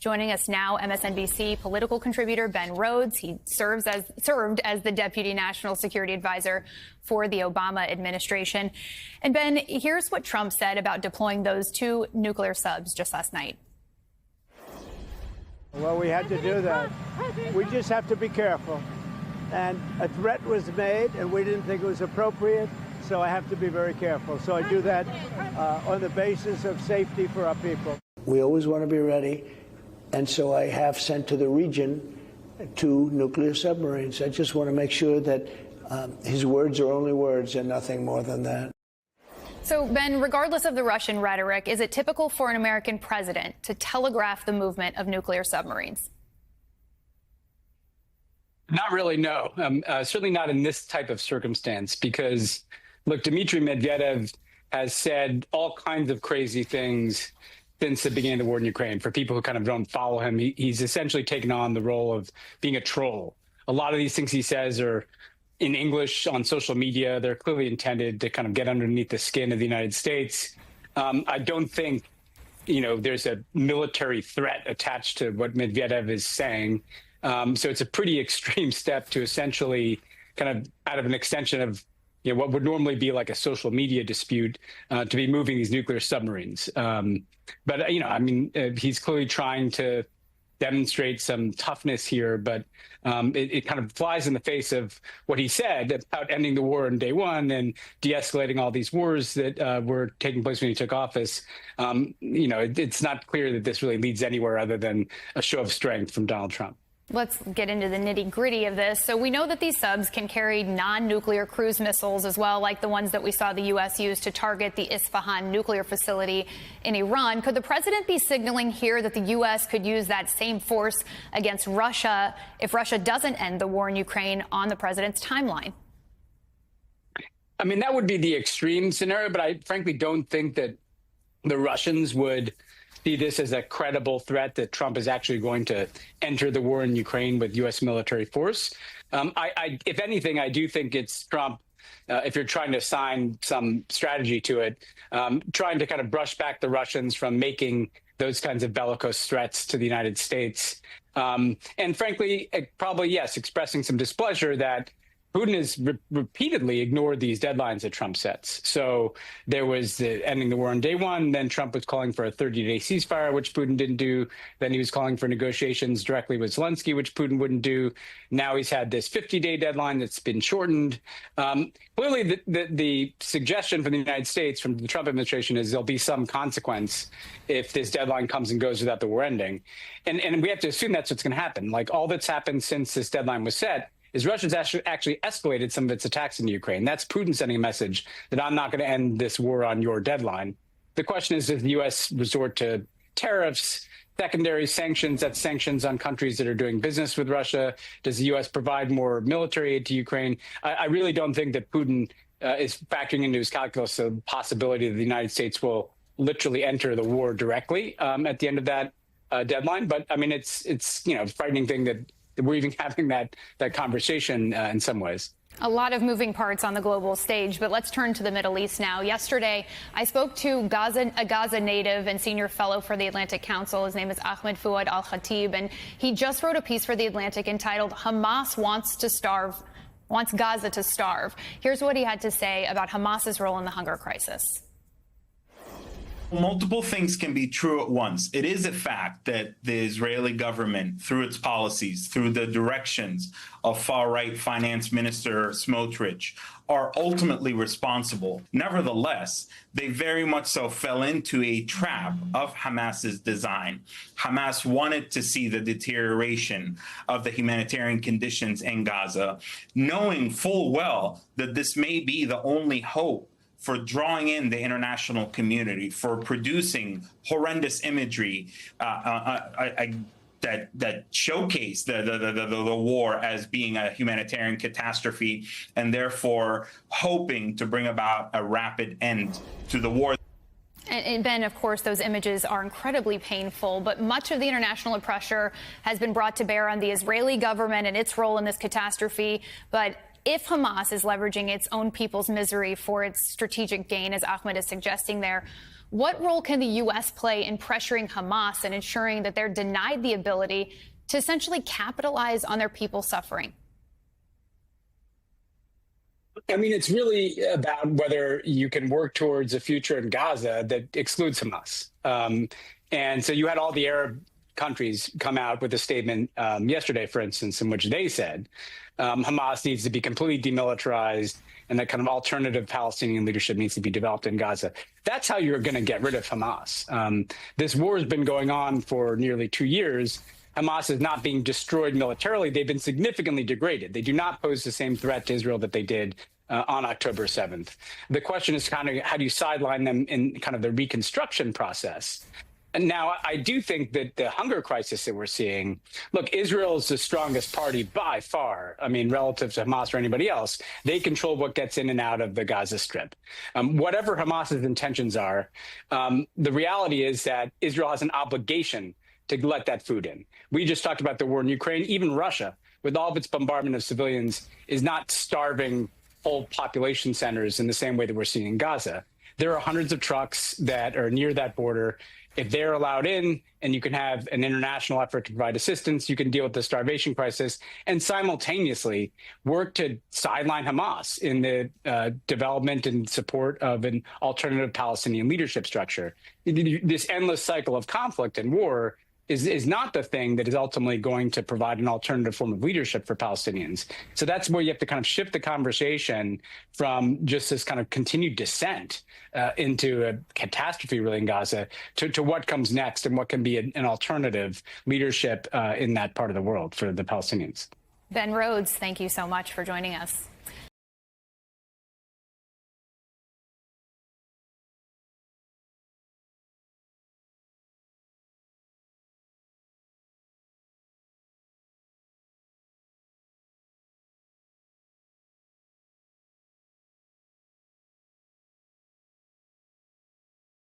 Joining us now, MSNBC political contributor Ben Rhodes. He served as the Deputy National Security Advisor for the Obama administration. And Ben, here's what Trump said about deploying those 2 nuclear subs just last night. Well, we had to do that. We just have to be careful. And a threat was made, and we didn't think it was appropriate, so I have to be very careful. So I do that on the basis of safety for our people. We always want to be ready, and so I have sent to the region 2 nuclear submarines. I just want to make sure that his words are only words and nothing more than that. So, Ben, regardless of the Russian rhetoric, is it typical for an American president to telegraph the movement of nuclear submarines? Not really, no. Certainly not in this type of circumstance, because, look, Dmitry Medvedev has said all kinds of crazy things since the beginning of the war in Ukraine. For people who kind of don't follow him, he's essentially taken on the role of being a troll. A lot of these things he says are in English on social media. They're clearly intended to kind of get underneath the skin of the United States. I don't think, there's a military threat attached to what Medvedev is saying. So it's a pretty extreme step to essentially kind of out of an extension of what would normally be like a social media dispute to be moving these nuclear submarines. But, he's clearly trying to demonstrate some toughness here, but it kind of flies in the face of what he said about ending the war on day one and de-escalating all these wars that were taking place when he took office. It's not clear that this really leads anywhere other than a show of strength from Donald Trump. Let's get into the nitty-gritty of this. So we know that these subs can carry non-nuclear cruise missiles as well, like the ones that we saw the U.S. use to target the Isfahan nuclear facility in Iran. Could the president be signaling here that the U.S. could use that same force against Russia if Russia doesn't end the war in Ukraine on the president's timeline? I mean, that would be the extreme scenario, but I frankly don't think that the Russians would see this as a credible threat that Trump is actually going to enter the war in Ukraine with U.S. military force. If anything, I do think it's Trump, if you're trying to assign some strategy to it, trying to kind of brush back the Russians from making those kinds of bellicose threats to the United States. And frankly, probably, yes, expressing some displeasure that Putin has repeatedly ignored these deadlines that Trump sets. So there was the ending the war on day one. Then Trump was calling for a 30-day ceasefire, which Putin didn't do. Then he was calling for negotiations directly with Zelensky, which Putin wouldn't do. Now he's had this 50-day deadline that's been shortened. Clearly, the suggestion from the United States, from the Trump administration, is there'll be some consequence if this deadline comes and goes without the war ending. And we have to assume that's what's going to happen. Like, all that's happened since this deadline was set is Russia's actually escalated some of its attacks into Ukraine. That's Putin sending a message that I'm not going to end this war on your deadline. The question is, does the U.S. resort to tariffs, secondary sanctions, that's sanctions on countries that are doing business with Russia? Does the U.S. provide more military aid to Ukraine? I really don't think that Putin is factoring into his calculus the possibility that the United States will literally enter the war directly at the end of that deadline. But I mean, it's a frightening thing that we're even having that conversation in some ways. A lot of moving parts on the global stage, but let's turn to the Middle East now. Yesterday, I spoke to a Gaza native and senior fellow for the Atlantic Council. His name is Ahmed Fouad Al-Khatib, and he just wrote a piece for the Atlantic entitled "Hamas wants Gaza to starve." Here's what he had to say about Hamas's role in the hunger crisis. Multiple things can be true at once. It is a fact that the Israeli government, through its policies, through the directions of far-right Finance Minister Smotrich, are ultimately responsible. Nevertheless, they very much so fell into a trap of Hamas's design. Hamas wanted to see the deterioration of the humanitarian conditions in Gaza, knowing full well that this may be the only hope for drawing in the international community, for producing horrendous imagery that showcase the war as being a humanitarian catastrophe, and therefore hoping to bring about a rapid end to the war. And Ben, of course, those images are incredibly painful, but much of the international pressure has been brought to bear on the Israeli government and its role in this catastrophe. But if Hamas is leveraging its own people's misery for its strategic gain, as Ahmed is suggesting there, what role can the U.S. play in pressuring Hamas and ensuring that they're denied the ability to essentially capitalize on their people's suffering? I mean, it's really about whether you can work towards a future in Gaza that excludes Hamas. And so you had all the Arab countries come out with a statement yesterday, for instance, in which they said Hamas needs to be completely demilitarized and that kind of alternative Palestinian leadership needs to be developed in Gaza. That's how you're going to get rid of Hamas. This war has been going on for nearly 2 years. Hamas is not being destroyed militarily. They've been significantly degraded. They do not pose the same threat to Israel that they did on October 7th. The question is kind of how do you sideline them in kind of the reconstruction process? And now, I do think that the hunger crisis that we're seeing, look, Israel is the strongest party by far. I mean, relative to Hamas or anybody else, they control what gets in and out of the Gaza Strip. Whatever Hamas's intentions are, the reality is that Israel has an obligation to let that food in. We just talked about the war in Ukraine. Even Russia, with all of its bombardment of civilians, is not starving whole population centers in the same way that we're seeing in Gaza. There are hundreds of trucks that are near that border. If they're allowed in and you can have an international effort to provide assistance, you can deal with the starvation crisis and simultaneously work to sideline Hamas in the development and support of an alternative Palestinian leadership structure. This endless cycle of conflict and war is not the thing that is ultimately going to provide an alternative form of leadership for Palestinians. So that's where you have to kind of shift the conversation from just this kind of continued descent into a catastrophe really in Gaza to what comes next and what can be an alternative leadership in that part of the world for the Palestinians. Ben Rhodes, thank you so much for joining us.